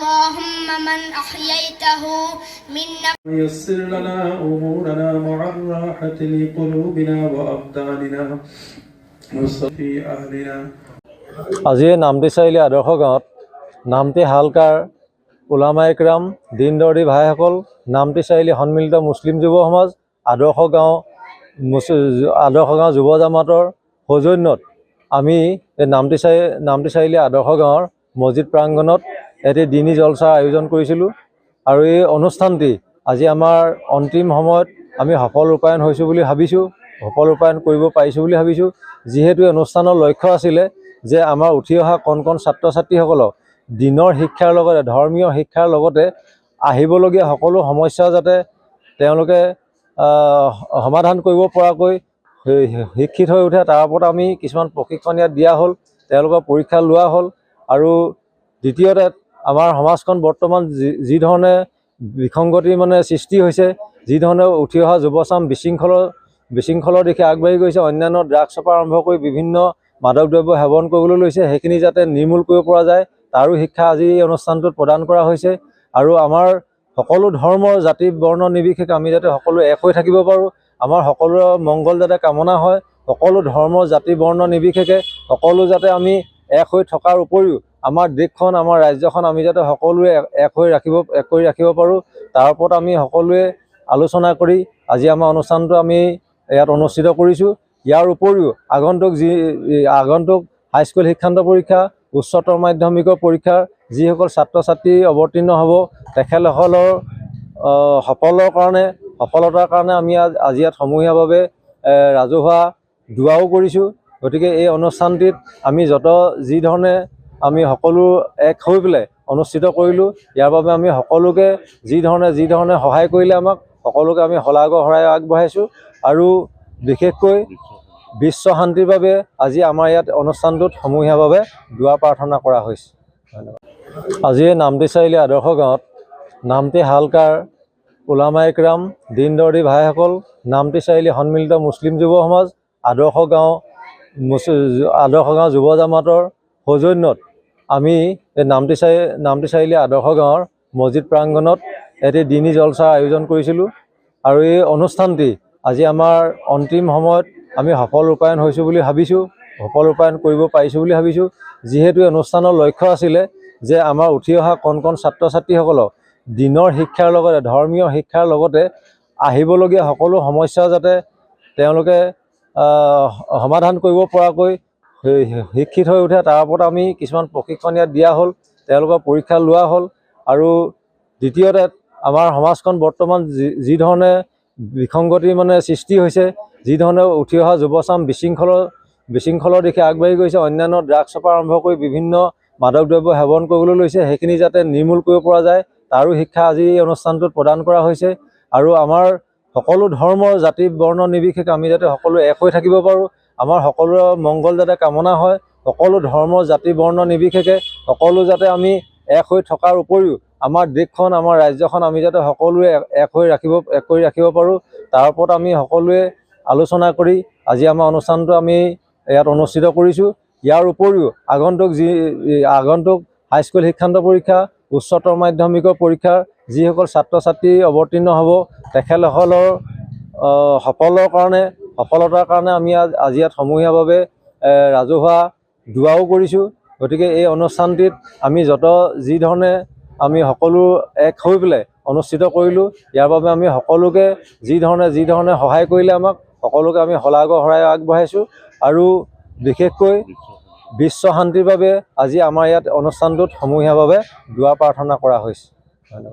اللهم من أحييته منا يسر لنا أمورنا مع الراحة لقلوبنا وأبداننا وصفي أهلنا আজি নামটি চাৰিআলি আদৰ্শ গাঁৱত নামটি হালকাৰ উলামা ইকৰাম দিন দৰ্দী ভাইসকল নামটি চাৰিআলি সন্মিলিত মুছলিম যুৱ সমাজ আদৰ্শ গাঁও যুৱ জামাতৰ সৌজন্যত আমি এই নামটি চাৰিআলি আদৰ্শ গাঁৱৰ মছজিদ প্ৰাংগণত এটি দিনী জলসাৰ আয়োজন কৰিছিলোঁ আৰু এই অনুষ্ঠানটি আজি আমাৰ অন্তিম সময়ত আমি সফল ৰূপায়ণ হৈছোঁ বুলি ভাবিছোঁ, সফল ৰূপায়ণ কৰিব পাৰিছোঁ বুলি ভাবিছোঁ। যিহেতু অনুষ্ঠানৰ লক্ষ্য আছিলে যে আমাৰ উঠি অহা কণ ছাত্ৰ ছাত্ৰীসকলক দিনৰ শিক্ষাৰ লগতে ধৰ্মীয় শিক্ষাৰ লগতে আহিবলগীয়া সকলো সমস্যা যাতে তেওঁলোকে সমাধান কৰিব পৰাকৈ শিক্ষিত হৈ উঠে তাৰ ওপৰত আমি কিছুমান প্ৰশিক্ষণ ইয়াত দিয়া হ'ল, তেওঁলোকৰ পৰীক্ষা লোৱা হ'ল। আৰু দ্বিতীয়তে আমাৰ সমাজখন বৰ্তমান যি ধৰণে বিসংগতি সৃষ্টি হৈছে, যি ধৰণে উঠি অহা যুৱচাম বিশৃংখলৰ দিশে আগবাঢ়ি গৈছে, অন্যান্য ড্ৰাগছৰ পৰা আৰম্ভ কৰি বিভিন্ন মাদক দ্ৰব্য সেৱন কৰিবলৈ লৈছে, সেইখিনি যাতে নিৰ্মূল কৰিব পৰা যায় তাৰো শিক্ষা আজি এই অনুষ্ঠানটোত প্ৰদান কৰা হৈছে। আৰু আমাৰ সকলো ধৰ্মৰ জাতি বৰ্ণ নিৰ্বিশেষে আমি যাতে সকলো এক হৈ থাকিব পাৰোঁ, আমাৰ সকলোৰে মংগল যাতে কামনা হয়, সকলো ধৰ্মৰ জাতি বৰ্ণ নিৰ্বিশেষে সকলো যাতে আমি এক হৈ থকাৰ উপৰিও আমাৰ দেশখন আমাৰ ৰাজ্যখন আমি যাতে সকলোৱে এক কৰি ৰাখিব পাৰোঁ তাৰ ওপৰত আমি সকলোৱে আলোচনা কৰি আজি আমাৰ অনুষ্ঠানটো আমি ইয়াত অনুষ্ঠিত কৰিছোঁ। ইয়াৰ উপৰিও আগন্তুক হাইস্কুল শিক্ষান্ত পৰীক্ষা, উচ্চতৰ মাধ্যমিকৰ পৰীক্ষাৰ যিসকল ছাত্ৰ ছাত্ৰী অৱতীৰ্ণ হ'ব তেখেতসকলৰ সফলতাৰ কাৰণে আমি আজি ইয়াত সমূহীয়াভাৱে ৰাজহুৱা দুৱাও কৰিছোঁ। গতিকে এই অনুষ্ঠানটিত আমি যি ধৰণে আমি সকলো এক হৈ পেলাই অনুষ্ঠিত কৰিলোঁ, ইয়াৰ বাবে আমি সকলোকে যি ধৰণে সহায় কৰিলে আমাক সকলোকে আমি শলাই আগবঢ়াইছোঁ। আৰু বিশেষকৈ বিশ্ব শান্তিৰ বাবে আজি আমাৰ ইয়াত অনুষ্ঠানটোত সমূহীয়াভাৱে দুৱা প্ৰাৰ্থনা কৰা হৈছে। ধন্যবাদ। আজি নামটি চাৰিআলি আদৰ্শ গাঁৱত নামটি হালকাৰ উলামা ইকৰাম দিন দৰ্দী ভাইসকল নামটি চাৰিআলি সন্মিলিত মুছলিম যুৱ সমাজ আদৰ্শ গাঁও যুৱ জামাতৰ সৌজন্যত আমি এই নামটি চাৰিআলি আদৰ্শ গাঁৱৰ মছজিদ প্ৰাংগণত এটি দিনী জলসাৰ আয়োজন কৰিছিলোঁ আৰু এই অনুষ্ঠানটি আজি আমাৰ অন্তিম সময়ত আমি সফল ৰূপায়ণ হৈছোঁ বুলি ভাবিছোঁ, সফল ৰূপায়ণ কৰিব পাৰিছোঁ বুলি ভাবিছোঁ। যিহেতু অনুষ্ঠানৰ লক্ষ্য আছিলে যে আমাৰ উঠি অহা কণ ছাত্ৰ ছাত্ৰীসকলক দিনৰ শিক্ষাৰ লগতে ধৰ্মীয় শিক্ষাৰ লগতে আহিবলগীয়া সকলো সমস্যা যাতে তেওঁলোকে সমাধান কৰিব পৰাকৈ শিক্ষিত হৈ উঠে তাৰ ওপৰত আমি কিছুমান প্ৰশিক্ষণ ইয়াত দিয়া হ'ল, তেওঁলোকৰ পৰীক্ষা লোৱা হ'ল। আৰু দ্বিতীয়তে আমাৰ সমাজখন বৰ্তমান যি ধৰণে বিসংগতি সৃষ্টি হৈছে, যি ধৰণে উঠি অহা যুৱচাম বিশৃংখলৰ দিশে আগবাঢ়ি গৈছে, অন্যান্য ড্ৰাগছৰ পৰা আৰম্ভ কৰি বিভিন্ন মাদক দ্ৰব্য সেৱন কৰিবলৈ লৈছে, সেইখিনি যাতে নিৰ্মূল কৰিব পৰা যায় তাৰো শিক্ষা আজি এই অনুষ্ঠানটোত প্ৰদান কৰা হৈছে। আৰু আমাৰ সকলো ধৰ্মৰ জাতি বৰ্ণ নিৰ্বিশেষে আমি যাতে সকলো এক হৈ থাকিব পাৰোঁ, আমাৰ সকলোৰে মংগল যাতে কামনা হয়, সকলো ধৰ্মৰ জাতি বৰ্ণ নিৰ্বিশেষে সকলো যাতে আমি এক হৈ থকাৰ উপৰিও আমাৰ দেশখন আমাৰ ৰাজ্যখন আমি যাতে সকলোৱে এক কৰি ৰাখিব পাৰোঁ তাৰ ওপৰত আমি সকলোৱে আলোচনা কৰি আজি আমাৰ অনুষ্ঠানটো আমি ইয়াত অনুষ্ঠিত কৰিছোঁ। ইয়াৰ উপৰিও আগন্তুক হাইস্কুল শিক্ষান্ত পৰীক্ষা, উচ্চতৰ মাধ্যমিকৰ পৰীক্ষাৰ যিসকল ছাত্ৰ ছাত্ৰী অৱতীৰ্ণ হ'ব তেখেতসকলৰ সফলতাৰ কাৰণে আমি আজি ইয়াত সমূহীয়াভাৱে ৰাজহুৱা দুৱাও কৰিছোঁ। গতিকে এই অনুষ্ঠানটিত আমি যি ধৰণে আমি সকলো এক হৈ পেলাই অনুষ্ঠিত কৰিলোঁ, ইয়াৰ বাবে আমি সকলোকে যি ধৰণে সহায় কৰিলে আমাক সকলোকে আমি শলাই আগবঢ়াইছোঁ। আৰু বিশেষকৈ বিশ্ব শান্তিৰ বাবে আজি আমাৰ ইয়াত অনুষ্ঠানটোত সমূহীয়াভাৱে দুৱা প্ৰাৰ্থনা কৰা হৈছে।